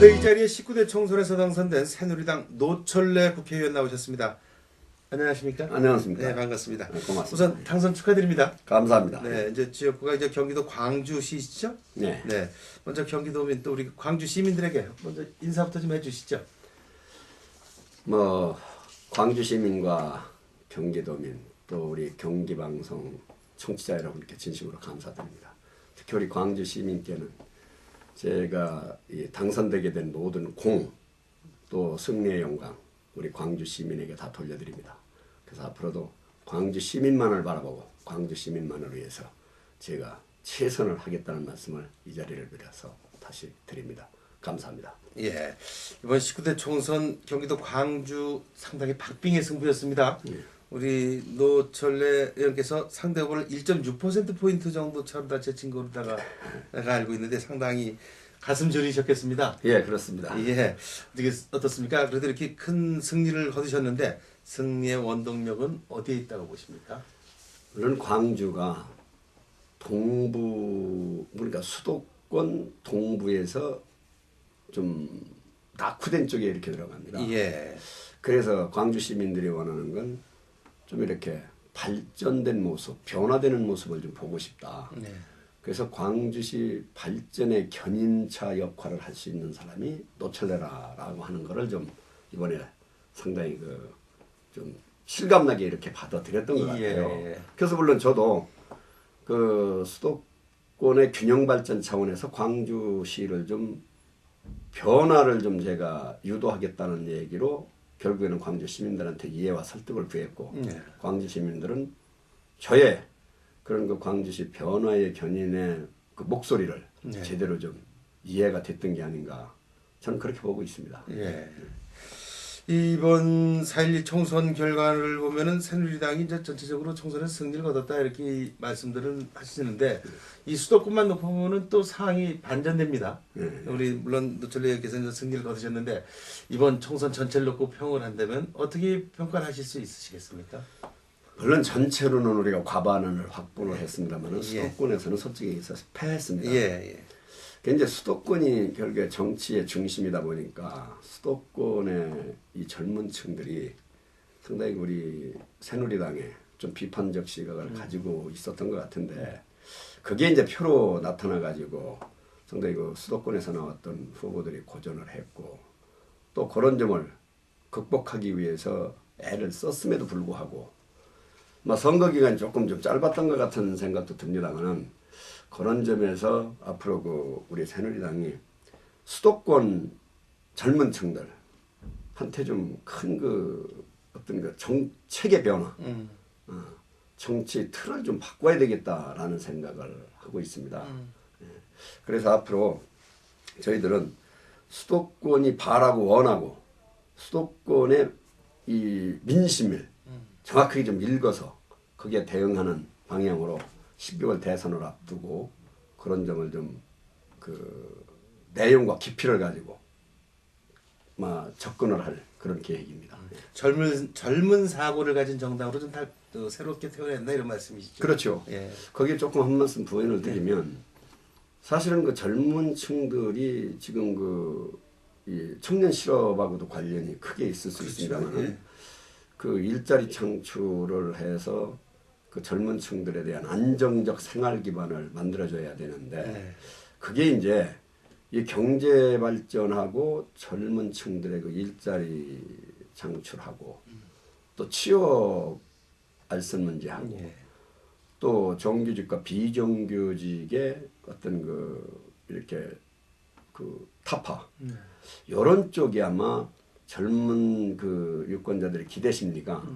네, 이 자리에 19대 총선에서 당선된 새누리당 노철래 국회의원 나오셨습니다. 안녕하십니까? 안녕하십니까? 네, 반갑습니다. 네, 고맙습니다. 우선 당선 축하드립니다. 감사합니다. 네, 이제 지역구가 이제 경기도 광주시죠? 네. 네. 먼저 경기도민 또 우리 광주 시민들에게 먼저 인사부터 좀 해주시죠. 뭐 광주 시민과 경기도민 또 우리 경기방송 청취자 여러분께 진심으로 감사드립니다. 특히 우리 광주 시민께는 제가 이 당선되게 된 모든 공 또 승리의 영광 우리 광주 시민에게 다 돌려드립니다. 그래서 앞으로도 광주 시민만을 바라보고 광주 시민만을 위해서 제가 최선을 하겠다는 말씀을 이 자리를 빌어서 다시 드립니다. 감사합니다. 예, 이번 19대 총선 경기도 광주 상당히 박빙의 승부였습니다. 우리 노철래 의원께서 상대 후보를 1.6%포인트 정도 차로 다 제친 거로 내가 알고 있는데 상당히 가슴 저리셨겠습니다. 예, 그렇습니다. 예, 어떻게 어떻습니까? 그래도 이렇게 큰 승리를 거두셨는데 승리의 원동력은 어디에 있다고 보십니까? 물론 광주가 동부 그러니까 수도권 동부에서 좀 낙후된 쪽에 이렇게 들어갑니다. 예. 그래서 광주 시민들이 원하는 건 좀 이렇게 발전된 모습, 변화되는 모습을 좀 보고 싶다. 네. 그래서 광주시 발전의 견인차 역할을 할 수 있는 사람이 노철래라라고 하는 거를 좀 이번에 상당히 좀 실감나게 이렇게 받아들였던 것 같아요. 예. 그래서 물론 저도 그 수도권의 균형 발전 차원에서 광주시를 좀 변화를 좀 제가 유도하겠다는 얘기로 결국에는 광주 시민들한테 이해와 설득을 구했고 광주 시민들은 저의 그런 그 광주시 변화의 견인의 그 목소리를 제대로 좀 이해가 됐던 게 아닌가 저는 그렇게 보고 있습니다. 예. 이번 4.12 총선 결과를 보면은 새누리당이 이제 전체적으로 총선에 승리를 거뒀다 이렇게 말씀들을 하시는데 이 수도권만 놓고 보면은 또 상황이 반전됩니다. 우리 물론 노철래 의원께서는 승리를 거두셨는데 이번 총선 전체를 놓고 평을 한다면 어떻게 평가를 하실 수 있으시겠습니까? 물론 전체로는 우리가 과반을 확보를 했습니다만 수도권에서는 솔직히 있어서 패했습니다. 예. 이제 수도권이 결국에 정치의 중심이다 보니까 수도권의 이 젊은 층들이 상당히 우리 새누리당에 좀 비판적 시각을 가지고 있었던 것 같은데 그게 이제 표로 나타나 가지고 상당히 그 수도권에서 나왔던 후보들이 고전을 했고 또 그런 점을 극복하기 위해서 애를 썼음에도 불구하고 뭐 선거 기간이 조금 좀 짧았던 것 같은 생각도 듭니다만은 그런 점에서 앞으로 그 우리 새누리당이 수도권 젊은 층들한테 좀 큰 그 어떤 그 정책의 변화, 정치 틀을 좀 바꿔야 되겠다라는 생각을 하고 있습니다. 그래서 앞으로 저희들은 수도권이 바라고 원하고 수도권의 이 민심을 정확하게 좀 읽어서 거기에 대응하는 방향으로 12월 대선을 앞두고 그런 점을 좀 그 내용과 깊이를 가지고 접근을 할 그런 계획입니다. 젊은 사고를 가진 정당으로 좀 새롭게 태어난다 이런 말씀이시죠? 그렇죠. 예. 거기에 조금 한 말씀 부연을 드리면 사실은 그 젊은 층들이 지금 이 청년 실업하고도 관련이 크게 있을 수 있습니다만 그 일자리 창출을 해서 그 젊은 층들에 대한 안정적 생활 기반을 만들어줘야 되는데 그게 이제 이 경제 발전하고 젊은 층들의 그 일자리 창출하고 또 취업 알선 문제하고 또 정규직과 비정규직의 어떤 이렇게 타파 이런 쪽이 아마 젊은 그 유권자들의 기대 심리가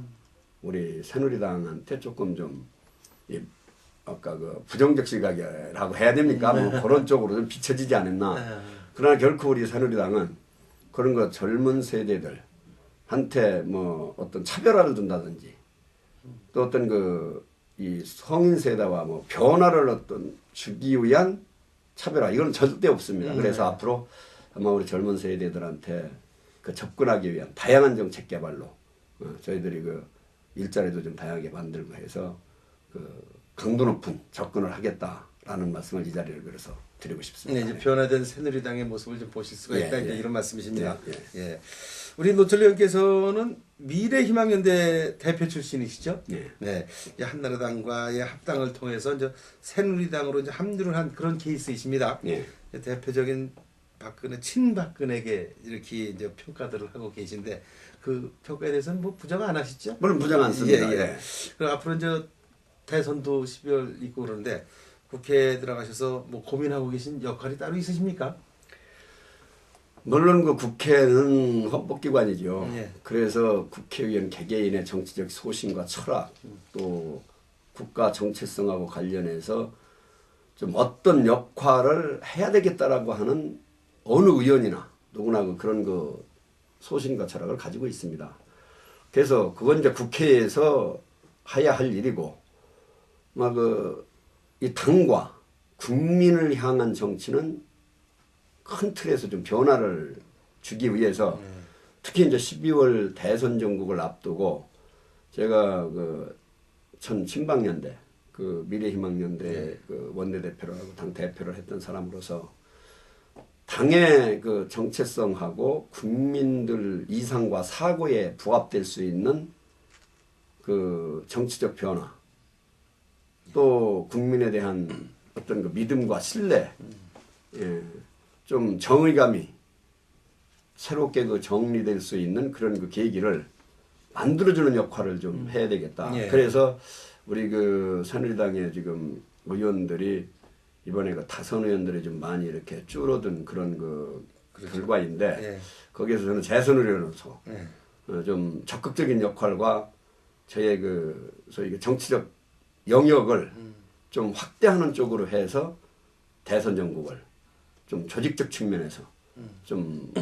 우리 새누리당한테 조금 좀 아까 부정적 시각이라고 해야 됩니까? 뭐 그런 쪽으로 좀 비춰지지 않았나. 그러나 결코 우리 새누리당은 그런 거 젊은 세대들한테 뭐 어떤 차별화를 둔다든지 또 어떤 이 성인 세대와 뭐 변화를 어떤 주기 위한 차별화 이건 절대 없습니다. 그래서 앞으로 아마 우리 젊은 세대들한테 접근하기 위한 다양한 정책 개발로 저희들이 일자리도 좀 다양하게 만들고 해서 강도 높은 접근을 하겠다 라는 말씀을 이 자리를 빌어서 드리고 싶습니다. 네, 이제 변화된 새누리당의 모습을 좀 보실 수가 있다. 이제 이런 말씀이십니다. 예. 예. 우리 노철래 의원께서는 미래희망연대 대표 출신이시죠? 예. 네. 이 한나라당과의 합당을 통해서 이제 새누리당으로 이제 합류를 한 그런 케이스이십니다. 예. 대표적인 박근혜, 친박근혜계 이렇게 이제 평가들을 하고 계신데 그 평가에 대해서는 뭐 부정 안 하시죠? 물론 부정 않습니다. 예. 그럼 앞으로 이제 대선도 12월 있고 그러는데 국회에 들어가셔서 뭐 고민하고 계신 역할이 따로 있으십니까? 물론 그 국회는 헌법기관이죠. 예. 그래서 국회의원 개개인의 정치적 소신과 철학 또 국가 정체성하고 관련해서 좀 어떤 역할을 해야 되겠다라고 하는 어느 의원이나 누구나 그런 그 소신과 철학을 가지고 있습니다. 그래서 그건 이제 국회에서 해야 할 일이고, 막 이 당과 국민을 향한 정치는 큰 틀에서 좀 변화를 주기 위해서 특히 이제 12월 대선 전국을 앞두고 제가 그 전 친박연대 그 미래희망연대 그 원내대표라고 당 대표를 했던 사람으로서 당의 그 정체성하고 국민들 이상과 사고에 부합될 수 있는 그 정치적 변화 또 국민에 대한 어떤 그 믿음과 신뢰 예, 좀 정의감이 새롭게 그 정리될 수 있는 그런 그 계기를 만들어주는 역할을 좀 해야 되겠다. 예. 그래서 우리 그 새누리당의 지금 의원들이 이번에 그 다선 의원들이 좀 많이 이렇게 줄어든 그런 그 결과인데 예. 거기에서 저는 재선 의원으로서 예. 좀 적극적인 역할과 저의 그 소위 그 정치적 영역을 좀 확대하는 쪽으로 해서 대선 정국을 좀 조직적 측면에서 좀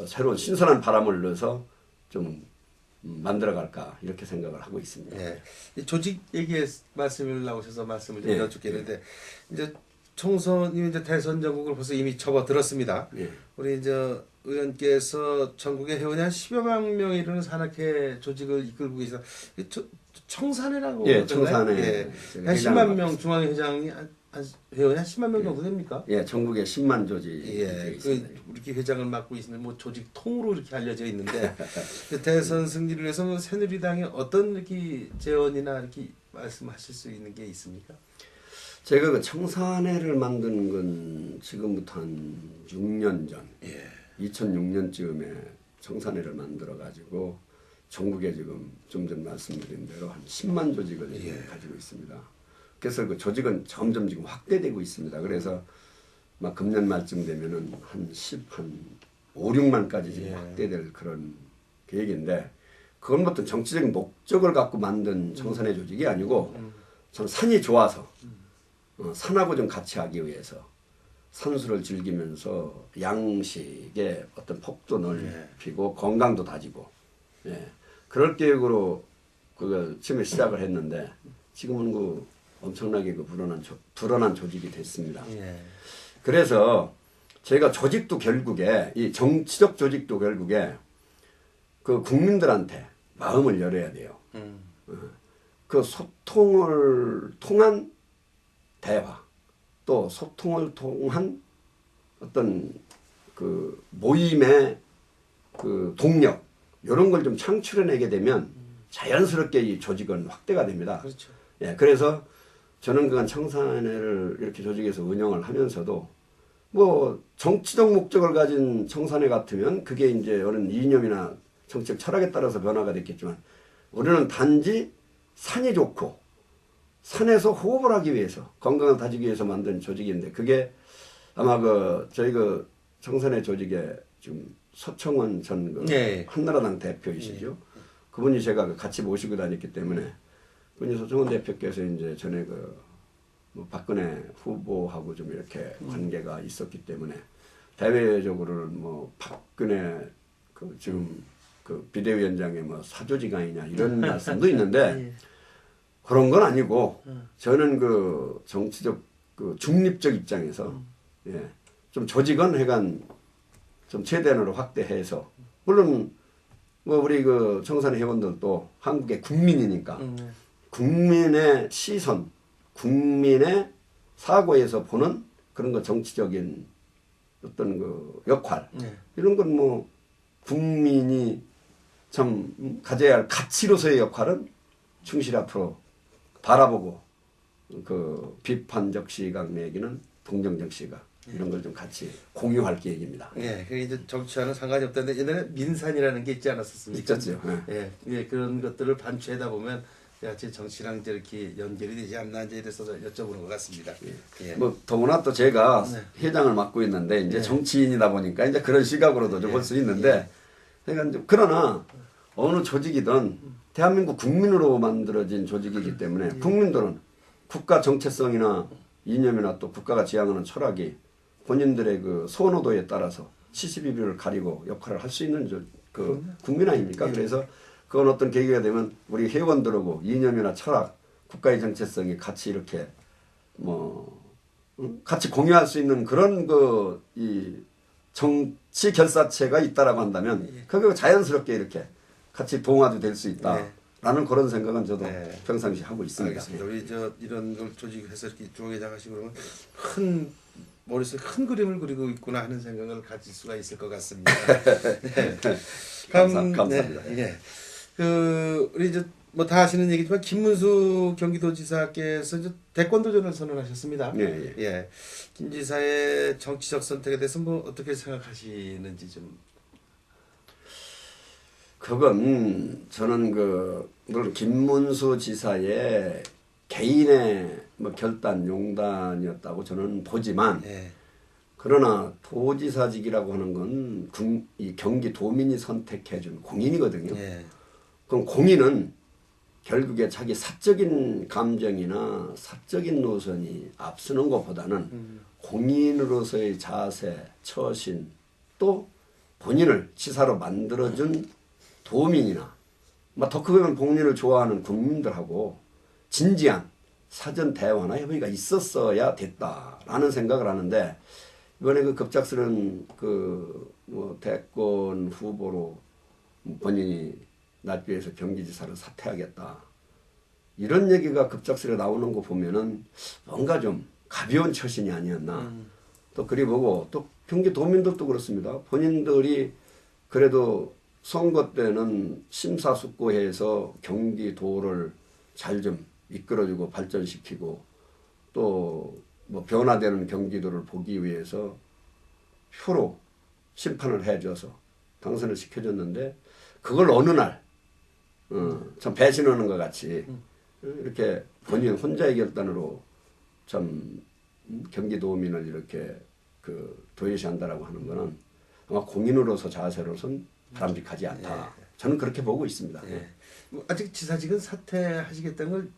새로운 신선한 바람을 넣어서 좀 만들어갈까 이렇게 생각을 하고 있습니다. 예. 이 조직 얘기에 말씀을 나오셔서 말씀을 좀 예. 여쭙겠는데 이제 총선이 이제 대선 전국을 벌써 이미 접어들었습니다. 예. 우리 이제 의원께서 전국에 회원이 한 10여만 명이 이르는 산악회 조직을 이끌고 계시다. 청산회라고 예, 그러잖아요. 청산회. 예. 제가 한 10만 회장을 명 중앙회장이 한 회원이 한 10만 명 정도 됩니까? 예, 전국에 10만 조직이 예, 있습니다. 이렇게 회장을 맡고 있는 뭐 조직 통으로 이렇게 알려져 있는데 대선 승리를 위해서 뭐 새누리당에 어떤 이렇게 제언이나 이렇게 말씀하실 수 있는 게 있습니까? 제가 그 청산회를 만든 건 지금부터 한 6년 전, 2006년쯤에 청산회를 만들어 가지고 전국에 지금 좀 전 말씀드린 대로 한 10만 조직을 가지고 있습니다. 그래서 그 조직은 점점 지금 확대되고 있습니다. 그래서 막 금년 말쯤 되면은 한 5, 6만까지 지금 확대될 그런 계획인데 그건 어떤 정치적인 목적을 갖고 만든 청산회 조직이 아니고 전 산이 좋아서 산하고 좀 같이 하기 위해서 산수를 즐기면서 양식의 어떤 폭도 넓히고 건강도 다지고 그럴 계획으로 그걸 처음에 시작을 했는데 지금은 그 엄청나게 그 불어난 조직이 됐습니다. 그래서 저희가 조직도 결국에 이 정치적 조직도 결국에 그 국민들한테 마음을 열어야 돼요. 그 소통을 통한 대화 또 소통을 통한 어떤 그 모임의 그 동력 이런 걸 좀 창출해내게 되면 자연스럽게 이 조직은 확대가 됩니다. 그렇죠. 예, 그래서 저는 그간 청산회를 이렇게 조직에서 운영을 하면서도 뭐 정치적 목적을 가진 청산회 같으면 그게 이제 어느 이념이나 정치적 철학에 따라서 변화가 됐겠지만 우리는 단지 산이 좋고 산에서 호흡을 하기 위해서 건강을 다지기 위해서 만든 조직인데 그게 아마 그 저희 그 청산회 조직에 지금 서청원 전 그 한나라당 대표이시죠. 그분이 제가 같이 모시고 다녔기 때문에 그분이 서청원 대표께서 이제 전에 그 뭐 박근혜 후보하고 좀 이렇게 관계가 있었기 때문에 대외적으로는 뭐 박근혜 그 지금 그 비대위원장의 뭐 사조지간이냐 이런 말씀도 있는데 그런 건 아니고 저는 그 정치적 그 중립적 입장에서 좀 조직은 해간 좀 최대한으로 확대해서 물론 뭐 우리 그 청산회 회원들도 한국의 국민이니까 국민의 시선, 국민의 사고에서 보는 그런 거 정치적인 어떤 그 역할 이런 건 뭐 국민이 참 가져야 할 가치로서의 역할은 충실히 앞으로 바라보고 그 비판적 시각 내기는 동정적 시각 이런 걸 좀 같이 공유할 계획입니다. 예, 그 이제 정치와는 상관이 없다는데 옛날에 민산이라는 게 있지 않았었습니까? 있었죠. 예, 예, 그런 것들을 반추하다 보면 제 정치랑 이렇게 연결이 되지 않나 이제 이래서 여쭤보는 것 같습니다. 예. 뭐 더구나 또 제가 회장을 맡고 있는데 이제 정치인이다 보니까 이제 그런 시각으로도 좀 볼 수 있는데 그러니까 그러나 어느 조직이든 대한민국 국민으로 만들어진 조직이기 때문에 국민들은 국가 정체성이나 이념이나 또 국가가 지향하는 철학이 본인들의 그 선호도에 따라서 72비를 가리고 역할을 할 수 있는 그 국민 아닙니까? 그래서 그건 어떤 계기가 되면 우리 회원들하고 이념이나 철학, 국가의 정체성이 같이 이렇게 뭐 같이 공유할 수 있는 그런 그 이 정치 결사체가 있다라고 한다면 그거 자연스럽게 이렇게 같이 동화도 될 수 있다라는 그런 생각은 저도 평상시 하고 있습니다. 알겠습니다. 우리 이런 걸 조직해서 이렇게 조계장 하시고 그러면 큰 머릿속에 큰 그림을 그리고 있구나 하는 생각을 가질 수가 있을 것 같습니다. 네. 감사합니다. 네, 예. 그 우리 이제 뭐 다 아시는 얘기지만 김문수 경기도지사께서 이제 대권 도전을 선언하셨습니다. 예. 김 지사의 정치적 선택에 대해서 뭐 어떻게 생각하시는지 좀. 그건 저는 물론 김문수 지사의 개인의 뭐 결단, 용단이었다고 저는 보지만 그러나 도지사직이라고 하는 건 이 경기도민이 선택해준 공인이거든요. 그럼 공인은 결국에 자기 사적인 감정이나 사적인 노선이 앞서는 것보다는 공인으로서의 자세, 처신 또 본인을 지사로 만들어준 도민이나 더 크게는 본인을 좋아하는 국민들하고 진지한 사전 대화나 협의가 있었어야 됐다라는 생각을 하는데 이번에 그 급작스러운 뭐 대권 후보로 본인이 나주에서 경기지사를 사퇴하겠다 이런 얘기가 급작스레 나오는 거 보면은 뭔가 좀 가벼운 처신이 아니었나 또 그리 보고 또 경기도민들도 그렇습니다. 본인들이 그래도 선거 때는 심사숙고해서 경기도를 잘 좀 이끌어주고 발전시키고 또 뭐 변화되는 경기도를 보기 위해서 표로 심판을 해줘서 당선을 시켜줬는데 그걸 어느 날 참 배신하는 것 같이 이렇게 본인 혼자의 결단으로 참 경기도민을 이렇게 도외시한다라고 하는 거는 아마 공인으로서 자세로선 바람직하지 않다. 저는 그렇게 보고 있습니다. 뭐 아직 지사직은 사퇴하시겠다는 걸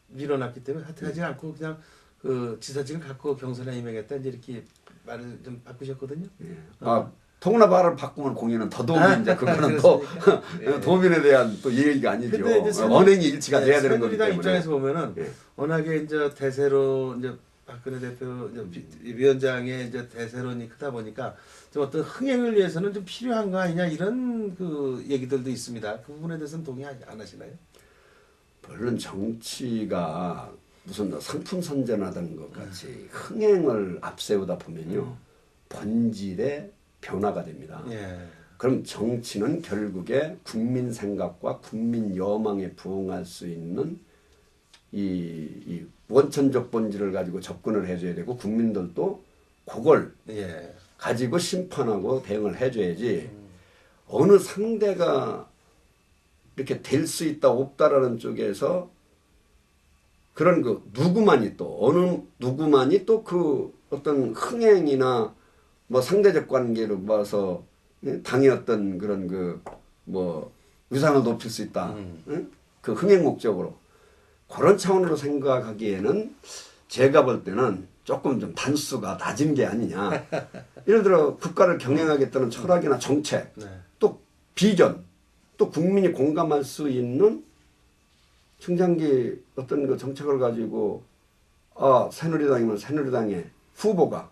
밀어놨기 때문에 사퇴하지 않고 그냥 그 지사직을 갖고 경선에 임하겠다 이제 이렇게 말을 좀 바꾸셨거든요. 통나 말을 바꾸면 공인은 더 도움이 이제 그거는 또 도민에 대한 또 예의가 아니죠. 언행이 일치가 돼야 되는 거기 때문에. 새누리당 입장에서 보면은 워낙에 이제 대세로 이제 박근혜 대표 위원장의 이제 대세론이 크다 보니까 좀 어떤 흥행을 위해서는 좀 필요한 거 아니냐 이런 그 얘기들도 있습니다. 그 부분에 대해서는 동의 안 하시나요? 물론 정치가 무슨 상품 선전하던 것 같이 흥행을 앞세우다 보면요 본질의 변화가 됩니다. 그럼 정치는 결국에 국민 생각과 국민 여망에 부응할 수 있는 이 원천적 본질을 가지고 접근을 해줘야 되고 국민들도 그걸 가지고 심판하고 대응을 해줘야지 어느 상대가 이렇게 될 수 있다 없다라는 쪽에서 그런 누구만이 또 어느 누구만이 또 그 어떤 흥행이나 뭐 상대적 관계로 봐서 당의 어떤 그런 뭐 위상을 높일 수 있다. 그 흥행 목적으로 그런 차원으로 생각하기에는 제가 볼 때는 조금 좀 단수가 낮은 게 아니냐. 예를 들어 국가를 경영하겠다는 철학이나 정책, 또 비전, 또 국민이 공감할 수 있는 중장기 어떤 정책을 가지고 새누리당이면 새누리당의 후보가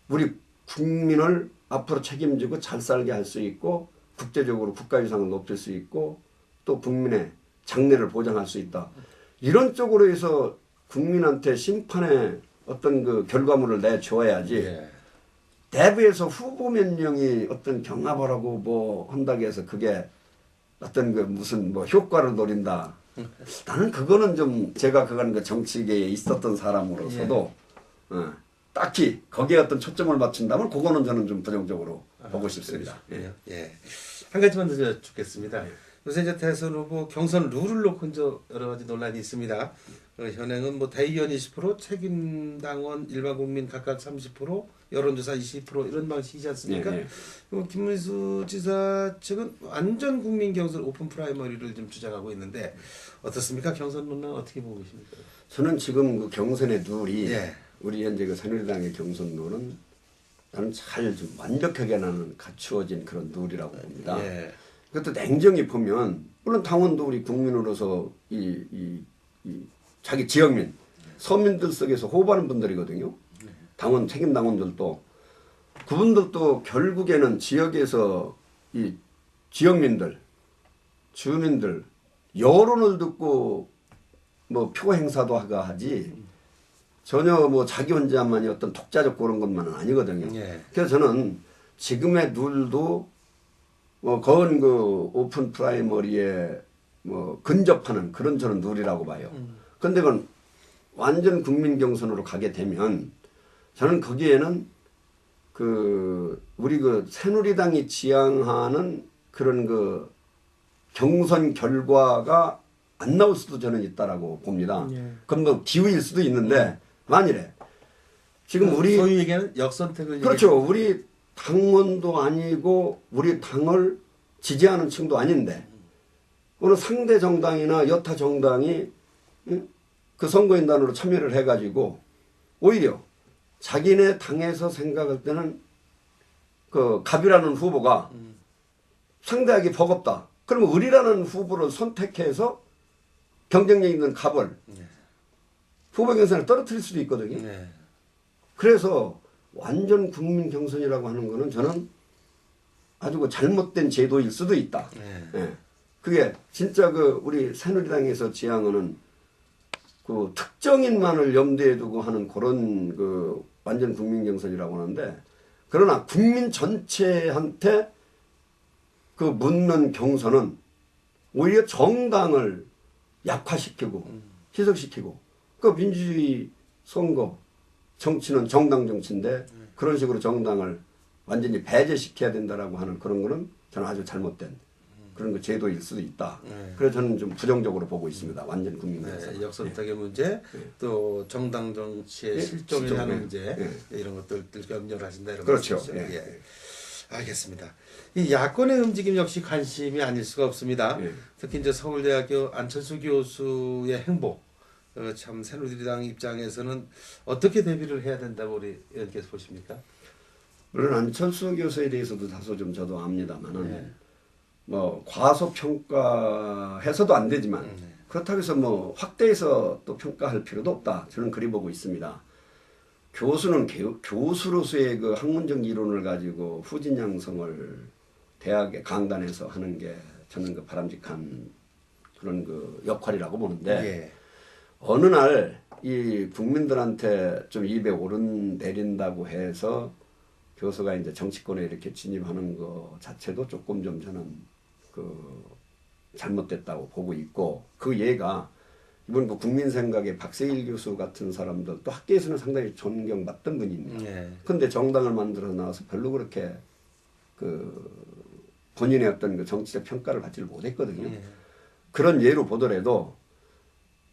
우리 국민을 앞으로 책임지고 잘 살게 할 수 있고 국제적으로 국가 위상을 높일 수 있고 또 국민의 장래를 보장할 수 있다. 이런 쪽으로 해서 국민한테 심판의 어떤 그 결과물을 내줘야지 예. 내부에서 후보 몇 명이 어떤 경합을 하고 뭐 한다고 해서 그게 어떤 그 무슨 뭐 효과를 노린다. 나는 그거는 좀 제가 그건 그 정치계에 있었던 사람으로서도 딱히 거기에 어떤 초점을 맞춘다면 그거는 저는 좀 부정적으로 보고 싶습니다. 예. 예. 한 가지만 더 여쭙겠습니다. 요새 이제 대선 후보 경선 룰을 놓고 이제 여러 가지 논란이 있습니다. 현행은 뭐 대의원 20%, 책임당원 일반 국민 각각 30%, 여론조사 20% 이런 방식이지 않습니까? 예, 예. 그리고 김문수 지사 측은 완전 국민 경선 오픈 프라이머리를 좀 주장하고 있는데 어떻습니까? 경선 논란 어떻게 보고 계십니까? 저는 지금 그 경선의 룰이 예. 우리 현재 그 새누리당의 경선 룰은 나는 잘 좀 완벽하게 나는 갖추어진 그런 룰이라고 봅니다. 예. 그것도 냉정히 보면 물론 당원도 우리 국민으로서 이 자기 지역민 서민들 속에서 호흡하는 분들이거든요. 당원 책임 당원들도 그분들도 결국에는 지역에서 이 지역민들 주민들 여론을 듣고 뭐 표 행사도 하가 하지 전혀 뭐 자기 혼자만이 어떤 독자적 그런 것만은 아니거든요. 예. 그래서 저는 지금의 룰도 뭐 거은 그 오픈 프라이머리에 뭐 근접하는 그런 저는 룰이라고 봐요. 근데 그건 완전 국민 경선으로 가게 되면 저는 거기에는 그 우리 그 새누리당이 지향하는 그런 그 경선 결과가 안 나올 수도 저는 있다라고 봅니다. 예. 그럼 뭐 기우일 수도 있는데 만일에 지금 우리 소위 얘기하는 역선택을 그렇죠. 우리 당원도 아니고 우리 당을 지지하는 층도 아닌데 어느 상대 정당이나 여타 정당이 그 선거인단으로 참여를 해가지고 오히려 자기네 당에서 생각할 때는 그 갑이라는 후보가 상대하기 버겁다. 그러면 을이라는 후보를 선택해서 경쟁력 있는 갑을 후보 경선을 떨어뜨릴 수도 있거든요. 네. 그래서 완전 국민 경선이라고 하는 거는 저는 아주 그 잘못된 제도일 수도 있다. 네. 예. 그게 진짜 그 우리 새누리당에서 지향하는 그 특정인만을 염두에 두고 하는 그런 그 완전 국민 경선이라고 하는데 그러나 국민 전체한테 그 묻는 경선은 오히려 정당을 약화시키고 희석시키고 그 민주주의 선거 정치는 정당 정치인데 그런 식으로 정당을 완전히 배제시켜야 된다라고 하는 그런 거는 저는 아주 잘못된 그런 그 제도일 수도 있다. 그래서 저는 좀 부정적으로 보고 있습니다. 완전 국민경선. 네, 역선택의 문제, 또 정당 정치의 실종이라는 문제 이런 것들을 염려를 하신다 이런 그렇죠. 말씀이시죠? 예. 알겠습니다. 이 야권의 움직임 역시 관심이 아닐 수가 없습니다. 특히 이제 서울대학교 안철수 교수의 행보, 참 새누리당 입장에서는 어떻게 대비를 해야 된다고 우리 의원께서 보십니까? 물론 안철수 교수에 대해서도 다소 좀 저도 압니다만은 뭐 과소평가해서도 안 되지만 그렇다고 해서 뭐 확대해서 또 평가할 필요도 없다. 저는 그리 보고 있습니다. 교수는 교수로서의 그 학문적 이론을 가지고 후진 양성을 대학의 강단에서 하는 게 저는 그 바람직한 그런 그 역할이라고 보는데 어느 날 이 국민들한테 좀 입에 오른 내린다고 해서 교수가 이제 정치권에 이렇게 진입하는 거 자체도 조금 좀 저는 그 잘못됐다고 보고 있고 그 예가 이번 그 국민생각의 박세일 교수 같은 사람들 또 학계에서는 상당히 존경받던 분입니다. 근데 정당을 만들어 나와서 별로 그렇게 그 본인의 어떤 그 정치적 평가를 받지를 못했거든요. 그런 예로 보더라도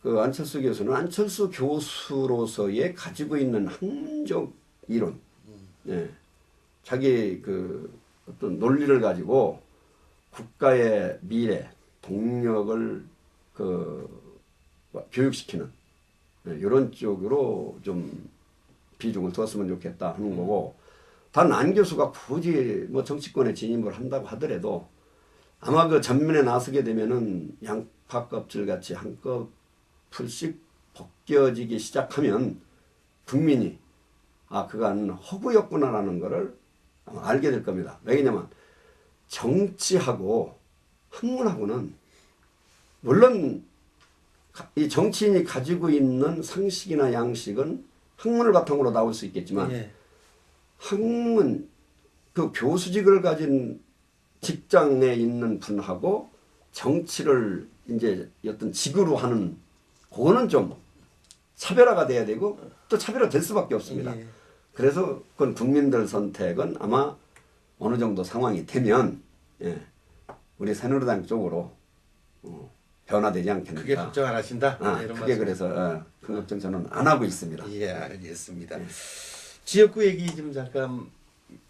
그 안철수 교수는 안철수 교수로서의 가지고 있는 학문적 이론, 자기 그 어떤 논리를 가지고 국가의 미래, 동력을 그 교육시키는 이런 쪽으로 좀 비중을 두었으면 좋겠다 하는 거고 단 안 교수가 굳이 뭐 정치권에 진입을 한다고 하더라도 아마 그 전면에 나서게 되면은 양파 껍질 같이 한꺼풀씩 벗겨지기 시작하면 국민이 아 그간 허구였구나라는 거를 아마 알게 될 겁니다. 왜냐면 정치하고 학문하고는 물론 이 정치인이 가지고 있는 상식이나 양식은 학문을 바탕으로 나올 수 있겠지만 예. 학문 그 교수직을 가진 직장에 있는 분하고 정치를 이제 어떤 직으로 하는 그거는 좀 차별화가 돼야 되고 또 차별화 될 수밖에 없습니다. 예. 그래서 그건 국민들 선택은 아마 어느 정도 상황이 되면 예, 우리 새누리당 쪽으로 변화되지 않겠는가. 크게 걱정 안 하신다. 이런 그게 말씀. 그래서 큰 걱정 저는 안 하고 있습니다. 예, 알겠습니다. 지역구 얘기 좀 잠깐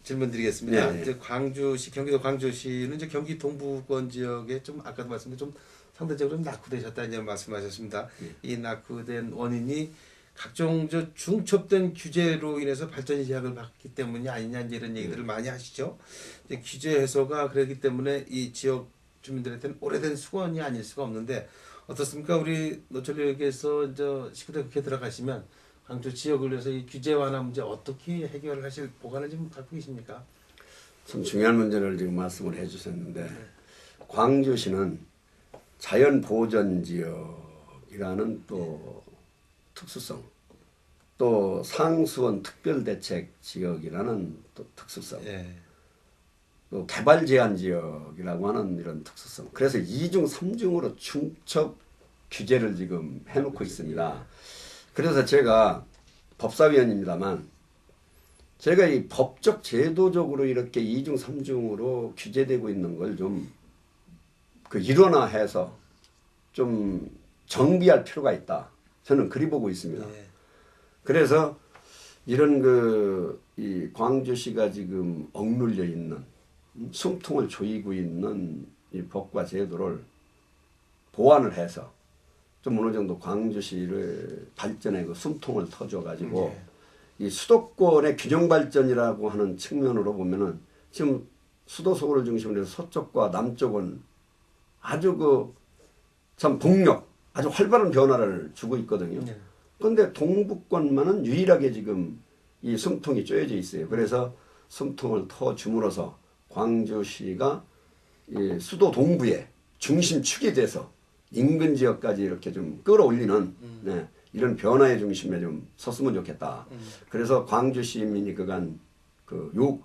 질문드리겠습니다. 네, 네. 이제 광주시, 경기도 광주시는 이제 경기 동부권 지역에 좀 아까도 말씀드린 좀 상대적으로 낙후되셨다 이제 말씀하셨습니다. 이 낙후된 원인이 각종 중첩된 규제로 인해서 발전이 제약을 받기 때문이 아니냐 이제 이런 얘기들을 많이 하시죠. 이제 규제 해소가 그렇기 때문에 이 지역 주민들한테는 오래된 수건이 아닐 수가 없는데 어떻습니까? 우리 노철리에서 이제 19대 국회 들어가시면 광주 지역을 위해서 이 규제 완화 문제 어떻게 해결하실 보관을 좀 갖고 계십니까? 참 중요한 문제를 지금 말씀을 해주셨는데 광주시는 자연보전지역이라는 또 특수성 또 상수원 특별대책지역이라는 또 특수성 예. 또 개발제한지역이라고 하는 이런 특수성 그래서 2중 3중으로 중첩 규제를 지금 해놓고 있습니다. 그래서 제가 법사위원입니다만 제가 이 법적 제도적으로 이렇게 2중 3중으로 규제되고 있는 걸 좀 그 일원화해서 좀 정비할 필요가 있다. 저는 그리 보고 있습니다. 예. 그래서 이런 이 광주시가 지금 억눌려 있는 숨통을 조이고 있는 이 법과 제도를 보완을 해서 좀 어느 정도 광주시를 발전의 그 숨통을 터줘 가지고 이 수도권의 균형 발전이라고 하는 측면으로 보면은 지금 수도 서울을 중심으로 해서 서쪽과 남쪽은 아주 참 동력 아주 활발한 변화를 주고 있거든요. 그런데 동북권만은 유일하게 지금 이 숨통이 쪼여져 있어요. 그래서 숨통을 터 줌으로써 광주시가 이 수도 동부의 중심축이 돼서 인근 지역까지 이렇게 좀 끌어올리는 네, 이런 변화의 중심에 좀 섰으면 좋겠다. 그래서 광주 시민이 그간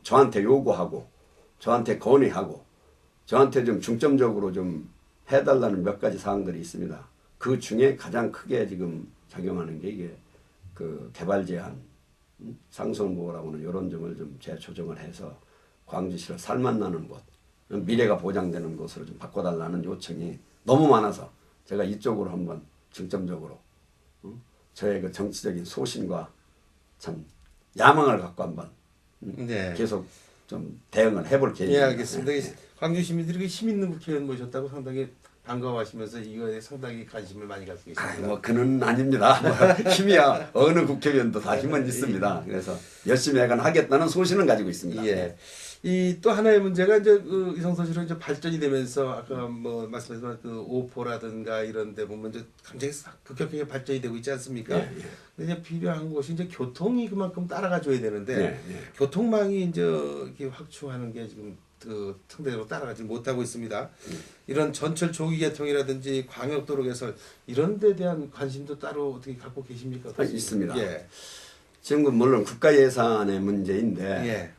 저한테 요구하고 저한테 건의하고 저한테 좀 중점적으로 좀 해달라는 몇 가지 사항들이 있습니다. 그 중에 가장 크게 지금 작용하는 게 이게 개발 제한, 상수원 보호라고 하는 이런 점을 좀 재조정을 해서 광주시를 살맛나는 곳, 미래가 보장되는 곳으로 좀 바꿔달라는 요청이 너무 많아서 제가 이쪽으로 한번 중점적으로 저의 그 정치적인 소신과 참 야망을 갖고 한번 네. 계속 좀 대응을 해볼 계획입니다. 예, 알겠습니다. 광주 시민들이 힘 있는 국회의원 모셨다고 상당히 반가워하시면서 이거에 상당히 관심을 많이 갖고 계십니다. 뭐 그는 아닙니다. 뭐 힘이야 어느 국회의원도 다 힘은 있습니다. 그래서 열심히 하겠다는 소신은 가지고 있습니다. 예. 이 또 하나의 문제가 이제 이성서시로 이제 발전이 되면서 아까 뭐 말씀하신 오포라든가 이런 데 보면 이제 굉장히 급격하게 발전이 되고 있지 않습니까? 예, 예. 근데 이제 필요한 것이 이제 교통이 그만큼 따라가 줘야 되는데 예, 예. 교통망이 이제 이렇게 확충하는 게 지금 상대적으로 따라가지 못하고 있습니다. 이런 전철 조기 개통이라든지 광역도로 개설 이런 데 대한 관심도 따로 어떻게 갖고 계십니까? 있습니다. 예. 지금 물론 국가 예산의 문제인데 예.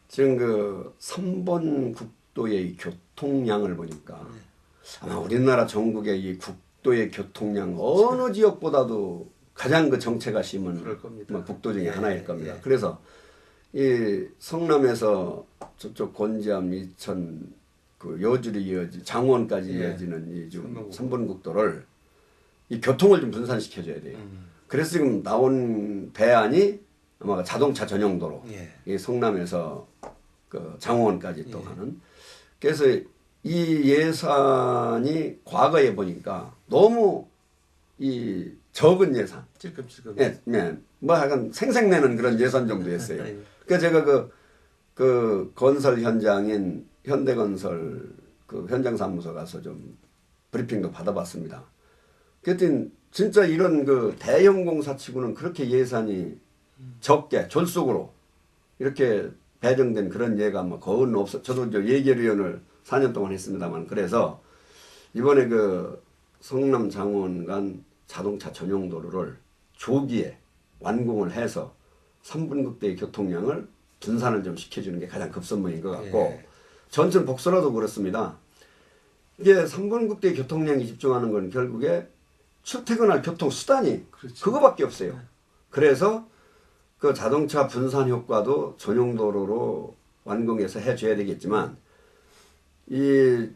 지금 3번 국도의 교통량을 보니까 아마 우리나라 전국의 이 국도의 교통량 어느 지역보다도 가장 정체가 심은 그럴 겁니다. 국도 중에 예, 하나일 겁니다. 예. 그래서 이 성남에서 저쪽 곤지암 이천 여주리 장원까지 예. 이어지는 이 좀 3번 국도를 이 교통을 좀 분산시켜줘야 돼요. 그래서 지금 나온 배안이 아마 자동차 전용도로 예. 이 성남에서 장원까지 또 가는. 그래서 이 예산이 과거에 보니까 너무 이 적은 예산. 찔끔찔끔. 예, 예. 뭐 약간 생색내는 그런 예산 정도였어요. 그러니까 제가 그 건설 현장인 현대건설 현장 사무소 가서 좀 브리핑도 받아봤습니다. 그랬더니 진짜 이런 대형 공사치고는 그렇게 예산이 적게 졸속으로 이렇게 배정된 그런 예가 뭐 거의 없어. 저도 예결위원을 4년 동안 했습니다만 그래서 이번에 성남 장원 간 자동차 전용 도로를 조기에 완공을 해서 3분극대의 교통량을 분산을 좀 시켜주는 게 가장 급선무인 것 같고 전천 복선화도 그렇습니다. 이게 3분극대의 교통량이 집중하는 건 결국에 출퇴근할 교통수단이 그렇죠. 그거밖에 없어요. 그래서 그 자동차 분산 효과도 전용도로로 완공해서 해줘야 되겠지만 이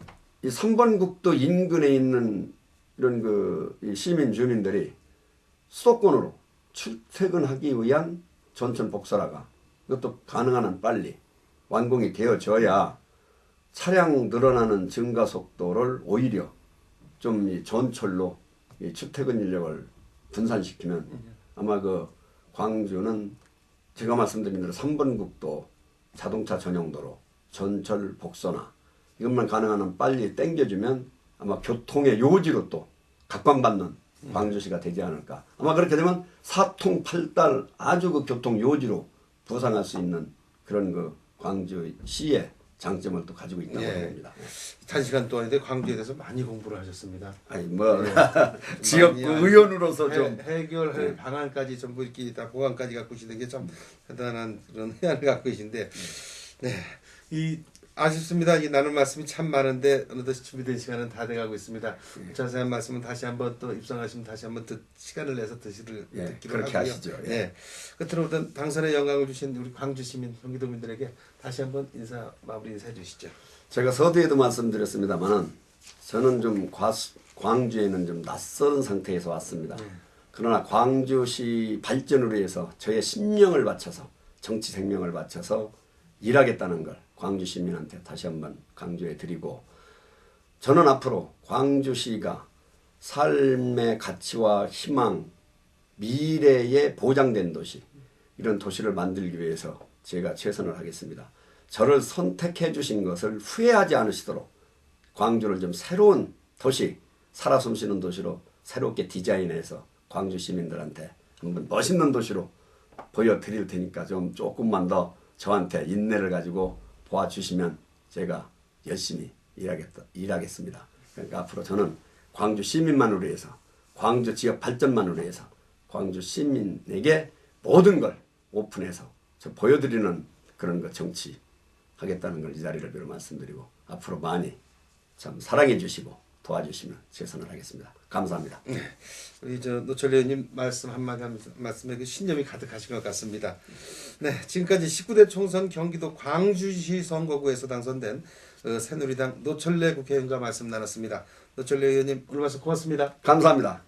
3번국도 인근에 있는 이런 이 시민 주민들이 수도권으로 출퇴근하기 위한 전천 복선화가 이것도 가능한 한 빨리 완공이 되어져야 차량 늘어나는 증가 속도를 오히려 좀 이 전철로 이 출퇴근 인력을 분산시키면 아마 그 광주는 제가 말씀드린 대로 3번국도 자동차 전용도로 전철 복선화 이것만 가능한 한 빨리 땡겨주면 아마 교통의 요지로 또 각광받는 광주시가 되지 않을까. 아마 그렇게 되면 사통팔달 아주 그 교통 요지로 부상할 수 있는 그런 그 광주시의 장점을 또 가지고 있다고 봅니다. 단시간 동안인데 광주에 대해서 많이 공부를 하셨습니다. 아니 뭐 네. 지역구 의원으로서 좀 해결할 방안까지 전부 이렇게 다 보관까지 갖고 계시는 게 참 대단한 그런 해안을 갖고 계신데, 네, 이 아쉽습니다. 이 나눌 말씀이 참 많은데 어느덧 준비된 시간은 다 돼가고 있습니다. 자세한 말씀은 다시 한번 또 입성하시면 다시 한번 시간을 내서 듣기로 그렇게 하고요. 하시죠. 네. 끝으로 어떤 당선의 영광을 주신 우리 광주 시민, 경기도민들에게 다시 한번 마무리 인사해 주시죠. 제가 서두에도 말씀드렸습니다만은 저는 좀 광주에는 좀 낯선 상태에서 왔습니다. 그러나 광주시 발전을 위해서 저의 신명을 바쳐서 정치 생명을 바쳐서 일하겠다는 걸 광주 시민한테 다시 한번 강조해 드리고 저는 앞으로 광주시가 삶의 가치와 희망, 미래에 보장된 도시 이런 도시를 만들기 위해서 제가 최선을 하겠습니다. 저를 선택해 주신 것을 후회하지 않으시도록 광주를 좀 새로운 도시, 살아 숨쉬는 도시로 새롭게 디자인해서 광주 시민들한테 한번 멋있는 도시로 보여드릴 테니까 좀 조금만 더 저한테 인내를 가지고 도와주시면 제가 열심히 일하겠습니다. 그러니까 앞으로 저는 광주 시민만을 위해서, 광주 지역 발전만을 위해서 광주 시민에게 모든 걸 오픈해서 저 보여드리는 그런 거 정치 하겠다는 걸 이 자리를 빌어 말씀드리고 앞으로 많이 참 사랑해 주시고 도와주시면 최선을 하겠습니다. 감사합니다. 네. 우리 노철래 의원님 말씀 한마디 말씀에 그 신념이 가득하신 것 같습니다. 네, 지금까지 19대 총선 경기도 광주시 선거구에서 당선된 새누리당 노철래 국회의원과 말씀 나눴습니다. 노철래 의원님 오늘 말씀 고맙습니다. 감사합니다.